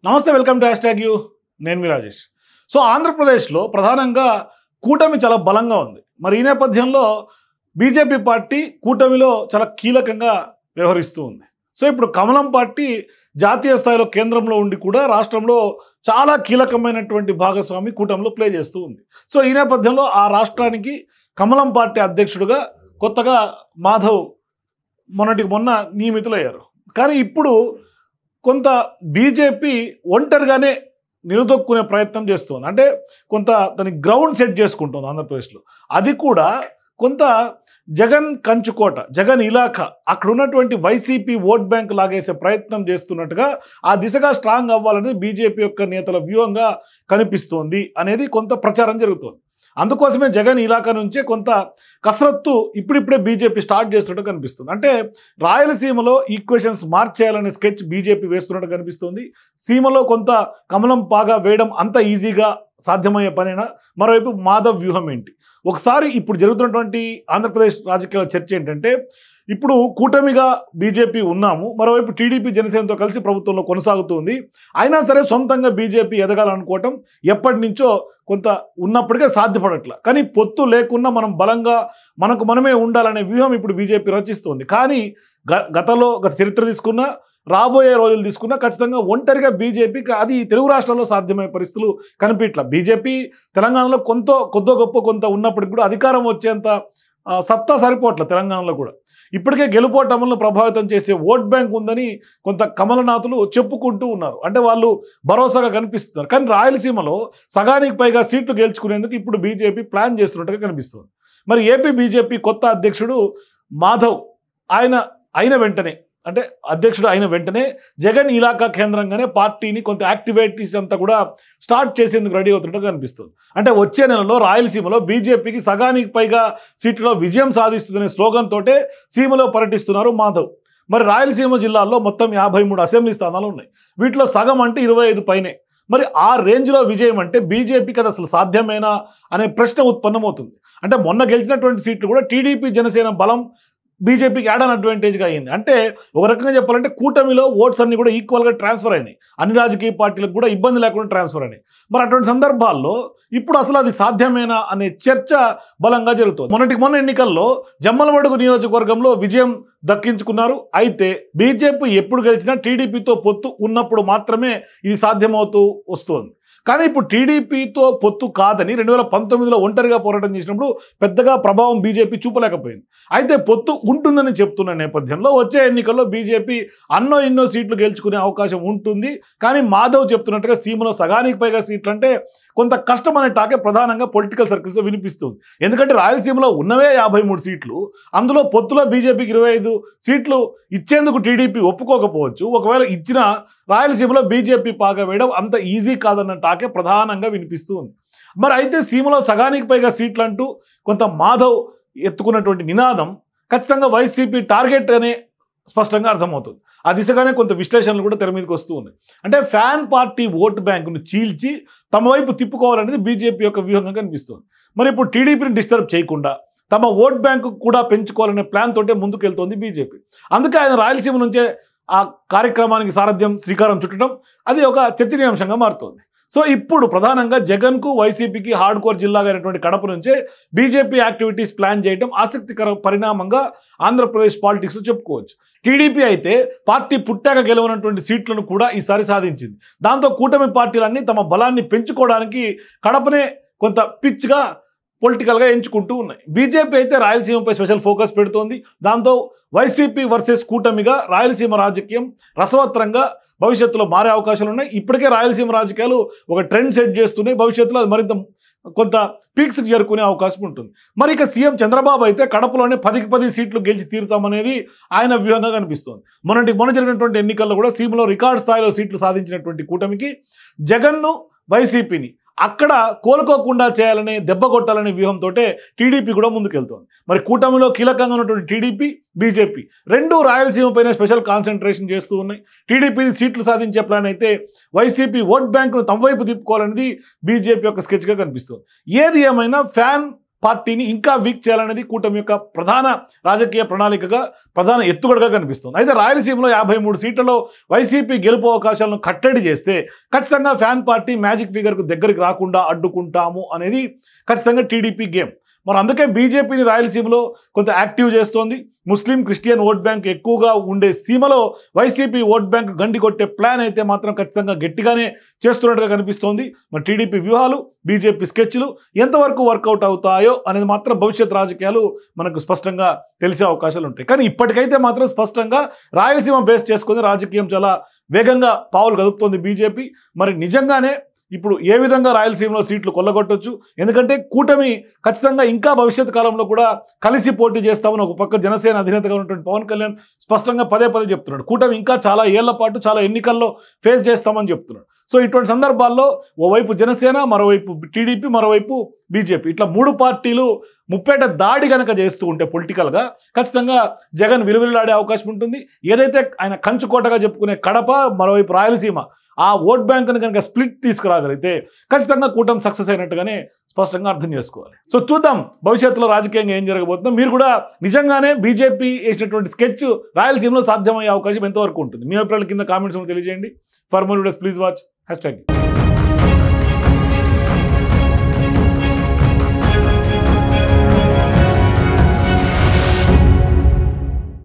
నమస్తే, welcome to hashtag you. నేను మీ Rajesh. So ఆంధ్రప్రదేశ్లో ప్రధానంగా కూటమి చాలా బలంగా ఉంది. మరి ఈ నేపథ్యంలో బీజేపీ పార్టీ కూటమిలో చాలా కీలకంగా వ్యవహరిస్తూ ఉంది. సో ఇప్పుడు కమలం పార్టీ జాతీయ స్థాయిలో కేంద్రంలో ఉండి కూడా రాష్ట్రంలో చాలా కీలకమైనటువంటి భాగస్వామి కూటమిలో ప్లే చేస్తూ ఉంది. సో ఈ నేపథ్యంలో ఆ రాష్ట్రానికి కమలం పార్టీ అధ్యక్షుడిగా కొత్తగా మాధవ్ మొన్నటికి మొన్న నియమితులయ్యారు. కానీ ఇప్పుడు కొంత బీజేపీ ఒంటరిగానే నిలదొక్కునే ప్రయత్నం చేస్తుంది. అంటే కొంత దాని గ్రౌండ్ సెట్ చేసుకుంటుంది ఆంధ్రప్రదేశ్లో. అది కూడా కొంత జగన్ కంచుకోట, జగన్ ఇలాఖా, అక్కడ ఉన్నటువంటి వైసీపీ ఓట్ బ్యాంక్ లాగేసే ప్రయత్నం చేస్తున్నట్టుగా ఆ దిశగా స్ట్రాంగ్ అవ్వాలనేది బీజేపీ యొక్క నేతల వ్యూహంగా కనిపిస్తోంది అనేది కొంత ప్రచారం జరుగుతోంది. అందుకోసమే జగన్ ఇలాఖా నుంచే కొంత కసరత్తు ఇప్పుడిప్పుడే బీజేపీ స్టార్ట్ చేస్తున్నట్టు కనిపిస్తుంది. అంటే రాయలసీమలో ఈక్వేషన్స్ మార్చేయాలనే స్కెచ్ బీజేపీ వేస్తున్నట్టు కనిపిస్తుంది. సీమలో కొంత కమలం పాగా వేయడం అంత ఈజీగా సాధ్యమయ్యే పనేనా? మరోవైపు మాధవ్ వ్యూహం ఏంటి? ఒకసారి ఇప్పుడు జరుగుతున్నటువంటి ఆంధ్రప్రదేశ్ రాజకీయాల చర్చ ఏంటంటే, ఇప్పుడు కూటమిగా బీజేపీ ఉన్నాము, మరోవైపు టీడీపీ జనసేనతో కలిసి ప్రభుత్వంలో కొనసాగుతుంది. అయినా సరే సొంతంగా బీజేపీ ఎదగాలనుకోవటం ఎప్పటి నుంచో కొంత ఉన్నప్పటికే సాధ్యపడట్ల. కానీ పొత్తు లేకుండా మనం బలంగా మనకు మనమే ఉండాలనే వ్యూహం ఇప్పుడు బీజేపీ రచిస్తుంది. కానీ గత చరిత్ర తీసుకున్నా, రాబోయే రోజులు తీసుకున్నా ఖచ్చితంగా ఒంటరిగా బీజేపీకి అది తెలుగు రాష్ట్రాల్లో సాధ్యమయ్యే పరిస్థితులు కనిపించట్ల. బీజేపీ తెలంగాణలో కొద్దో గొప్ప కొంత ఉన్నప్పటికి కూడా అధికారం వచ్చేంత సత్తా సరిపోవట్ల తెలంగాణలో కూడా. ఇప్పటికే గెలుపోటములను ప్రభావితం చేసే ఓట్ బ్యాంక్ ఉందని కొంత కమలనాథులు చెప్పుకుంటూ ఉన్నారు. అంటే వాళ్ళు భరోసాగా కనిపిస్తున్నారు. కానీ రాయలసీమలో సగానికి పైగా సీట్లు గెలుచుకునేందుకు ఇప్పుడు బీజేపీ ప్లాన్ చేస్తున్నట్టుగా కనిపిస్తుంది. మరి ఏపీ బీజేపీ కొత్త అధ్యక్షుడు మాధవ్ అయిన వెంటనే, అంటే అధ్యక్షుడు అయిన వెంటనే జగన్ ఇలాఖా కేంద్రంగానే పార్టీని కొంత యాక్టివిటీస్ అంతా కూడా స్టార్ట్ చేసేందుకు రెడీ అవుతున్నట్టు కనిపిస్తుంది. అంటే వచ్చే నెలలో రాయలసీమలో బీజేపీకి సగానికి పైగా సీట్లలో విజయం సాధిస్తుందనే స్లోగన్ తోటే సీమలో పర్యటిస్తున్నారు మాధవ్. మరి రాయలసీమ జిల్లాల్లో మొత్తం 53 అసెంబ్లీ స్థానాలు ఉన్నాయి. వీటిలో సగం అంటే 25 పైనే. మరి ఆ రేంజ్లో విజయం అంటే బీజేపీకి అది అసలు సాధ్యమేనా అనే ప్రశ్న ఉత్పన్నమవుతుంది. అంటే మొన్న గెలిచినటువంటి సీట్లు కూడా టీడీపీ జనసేన బలం బీజేపీకి యాడ్ అన్ అడ్వాంటేజ్గా అయ్యింది. అంటే ఒక రకంగా చెప్పాలంటే కూటమిలో ఓట్స్ అన్ని కూడా ఈక్వల్గా ట్రాన్స్ఫర్ అయినాయి. అన్ని రాజకీయ పార్టీలకు కూడా ఇబ్బంది లేకుండా ట్రాన్స్ఫర్ అయినాయి. మరి అటువంటి సందర్భాల్లో ఇప్పుడు అసలు అది సాధ్యమేనా అనే చర్చ బలంగా జరుగుతుంది. మొన్న ఎన్నికల్లో జమ్మలమడుగు నియోజకవర్గంలో విజయం దక్కించుకున్నారు. అయితే బీజేపీ ఎప్పుడు గెలిచినా టీడీపీతో పొత్తు ఉన్నప్పుడు మాత్రమే ఇది సాధ్యమవుతూ వస్తుంది. కానీ ఇప్పుడు టీడీపీతో పొత్తు కాదని 2019లో ఒంటరిగా పోరాటం చేసినప్పుడు పెద్దగా ప్రభావం బీజేపీ చూపలేకపోయింది. అయితే పొత్తు ఉంటుందని చెప్తున్న నేపథ్యంలో వచ్చే ఎన్నికల్లో బీజేపీ ఎన్నో సీట్లు గెలుచుకునే అవకాశం ఉంటుంది. కానీ మాధవ్ చెప్తున్నట్టుగా సీమలో సగానికి పైగా సీట్లు అంటే కొంత కష్టం అనే టాకే ప్రధానంగా పొలిటికల్ సర్కిల్స్లో వినిపిస్తుంది. ఎందుకంటే రాయలసీమలో ఉన్నవే 53 సీట్లు, అందులో పొత్తులో బీజేపీకి 25 సీట్లు ఇచ్చేందుకు టీడీపీ ఒప్పుకోకపోవచ్చు. ఒకవేళ ఇచ్చినా రాయలసీమలో బీజేపీ పాగా వేయడం అంత ఈజీ కాదన్న టాకే ప్రధానంగా వినిపిస్తుంది. మరి అయితే సీమలో సగానికి పైగా సీట్లు అంటూ కొంత మాధవ్ ఎత్తుకున్నటువంటి నినాదం ఖచ్చితంగా వైసీపీ టార్గెట్ అనే స్పష్టంగా అర్థమవుతుంది. ఆ దిశగానే కొంత విశ్లేషణలు కూడా తెర మీదకి వస్తూ ఉన్నాయి. అంటే ఫ్యాన్ పార్టీ ఓటు బ్యాంకును చీల్చి తమ వైపు తిప్పుకోవాలనేది బీజేపీ యొక్క వ్యూహంగా కనిపిస్తుంది. మరి ఇప్పుడు టీడీపీని డిస్టర్బ్ చేయకుండా తమ ఓట్ బ్యాంకు కూడా పెంచుకోవాలనే ప్లాన్ తోటే ముందుకెళ్తోంది బీజేపీ. అందుకే ఆయన రాయలసీమ నుంచే ఆ కార్యక్రమానికి సారథ్యం శ్రీకారం చుట్టడం అది ఒక చర్చనీయాంశంగా మారుతోంది. సో ఇప్పుడు ప్రధానంగా జగన్కు వైసీపీకి హార్డ్ కోర్ జిల్లాగా అయినటువంటి కడప నుంచే బీజేపీ యాక్టివిటీస్ ప్లాన్ చేయడం ఆసక్తికర పరిణామంగా ఆంధ్రప్రదేశ్ పాలిటిక్స్లో చెప్పుకోవచ్చు. టీడీపీ అయితే పార్టీ పుట్టాక గెలవనటువంటి సీట్లను కూడా ఈసారి సాధించింది. దాంతో కూటమి పార్టీలన్నీ తమ బలాన్ని పెంచుకోవడానికి కడపనే కొంత పిచ్గా పొలిటికల్గా ఎంచుకుంటూ ఉన్నాయి. బీజేపీ అయితే రాయలసీమపై స్పెషల్ ఫోకస్ పెడుతోంది. దాంతో వైసీపీ వర్సెస్ కూటమిగా రాయలసీమ రాజకీయం రసవత్రంగా భవిష్యత్తులో మారే అవకాశాలు ఉన్నాయి. ఇప్పటికే రాయలసీమ రాజకీయాలు ఒక ట్రెండ్ సెట్ చేస్తున్నాయి. భవిష్యత్తులో అది మరింత కొంత పీక్స్కి చేరుకునే అవకాశం ఉంటుంది. మరి ఇక సీఎం చంద్రబాబు అయితే కడపలోనే 10కి 10 సీట్లు గెలిచి తీరుతామనేది ఆయన వ్యూహంగా కనిపిస్తుంది. మొన్న జరిగినటువంటి ఎన్నికల్లో కూడా సీఎంలో రికార్డు స్థాయిలో సీట్లు సాధించినటువంటి కూటమికి జగన్ను వైసీపీని అక్కడ కోలుకోకుండా చేయాలని దెబ్బ కొట్టాలనే వ్యూహంతో టీడీపీ కూడా ముందుకెళ్తోంది. మరి కూటమిలో కీలకంగా ఉన్నటువంటి టీడీపీ బీజేపీ రెండు రాయలసీమపైన స్పెషల్ కాన్సన్ట్రేషన్ చేస్తూ ఉన్నాయి. టీడీపీ సీట్లు సాధించే ప్లాన్ అయితే వైసీపీ ఓట్ బ్యాంకును తమ వైపు తిప్పుకోవాలనేది బీజేపీ యొక్క స్కెచ్గా కనిపిస్తుంది. ఏది ఏమైనా ఫ్యాన్ పార్టీని ఇంకా వీక్ చేయాలనేది కూటమి యొక్క ప్రధాన రాజకీయ ప్రణాళికగా ప్రధాన ఎత్తుగడగా కనిపిస్తుంది. అయితే రాయలసీమలో 53 సీట్లలో వైసీపీ గెలుపు అవకాశాలను కట్టడి చేస్తే ఖచ్చితంగా ఫ్యాన్ పార్టీ మ్యాజిక్ ఫిగర్కు దగ్గరికి రాకుండా అడ్డుకుంటాము అనేది ఖచ్చితంగా టీడీపీ గేమ్. మరి అందుకే బీజేపీని రాయలసీమలో కొంత యాక్టివ్ చేస్తోంది. ముస్లిం క్రిస్టియన్ ఓట్ బ్యాంక్ ఎక్కువగా ఉండే సీమలో వైసీపీ ఓట్ బ్యాంక్ గండి కొట్టే ప్లాన్ అయితే మాత్రం ఖచ్చితంగా గట్టిగానే చేస్తున్నట్టుగా కనిపిస్తోంది. మరి టీడీపీ వ్యూహాలు, బీజేపీ స్కెచ్లు ఎంతవరకు వర్కౌట్ అవుతాయో అనేది మాత్రం భవిష్యత్ రాజకీయాలు మనకు స్పష్టంగా తెలిసే అవకాశాలు ఉంటాయి. కానీ ఇప్పటికైతే మాత్రం స్పష్టంగా రాయలసీమ బేస్ చేసుకుని రాజకీయం చాలా వేగంగా పావులు కదుపుతోంది బీజేపీ. మరి నిజంగానే ఇప్పుడు ఏ విధంగా రాయలసీమలో సీట్లు కొల్లగొట్టొచ్చు, ఎందుకంటే కూటమి ఖచ్చితంగా ఇంకా భవిష్యత్ కాలంలో కూడా కలిసి పోటీ చేస్తామని ఒక పక్క జనసేన అధినేతగా ఉన్నటువంటి పవన్ కళ్యాణ్ స్పష్టంగా పదే చెప్తున్నాడు. కూటమి ఇంకా చాలా ఏళ్ల పాటు చాలా ఎన్నికల్లో ఫేస్ చేస్తామని చెప్తున్నాడు. సో ఇటువంటి సందర్భాల్లో ఓవైపు జనసేన, మరోవైపు టీడీపీ, మరోవైపు బీజేపీ, ఇట్లా 3 పార్టీలు ముప్పేట దాడి కనుక చేస్తూ ఉంటే పొలిటికల్గా ఖచ్చితంగా జగన్ విలువిల్లాడే అవకాశం ఉంటుంది. ఏదైతే ఆయన కంచుకోటగా చెప్పుకునే కడప, మరోవైపు రాయలసీమ ఆ ఓట్ బ్యాంకును కనుక స్ప్లిట్ తీసుకురాగలిగితే ఖచ్చితంగా కూటమి సక్సెస్ అయినట్టుగానే స్పష్టంగా అర్థం చేసుకోవాలి. సో చూద్దాం భవిష్యత్తులో రాజకీయంగా ఏం జరగబోతుందో. మీరు కూడా నిజంగానే బీజేపీ వేసినటువంటి స్కెచ్ రాయలసీమలో సాధ్యమయ్యే అవకాశం ఎంతవరకు ఉంటుంది? మీ అభిప్రాయాల కింద కామెంట్స్ తెలియజేయండి. For more videos please watch #.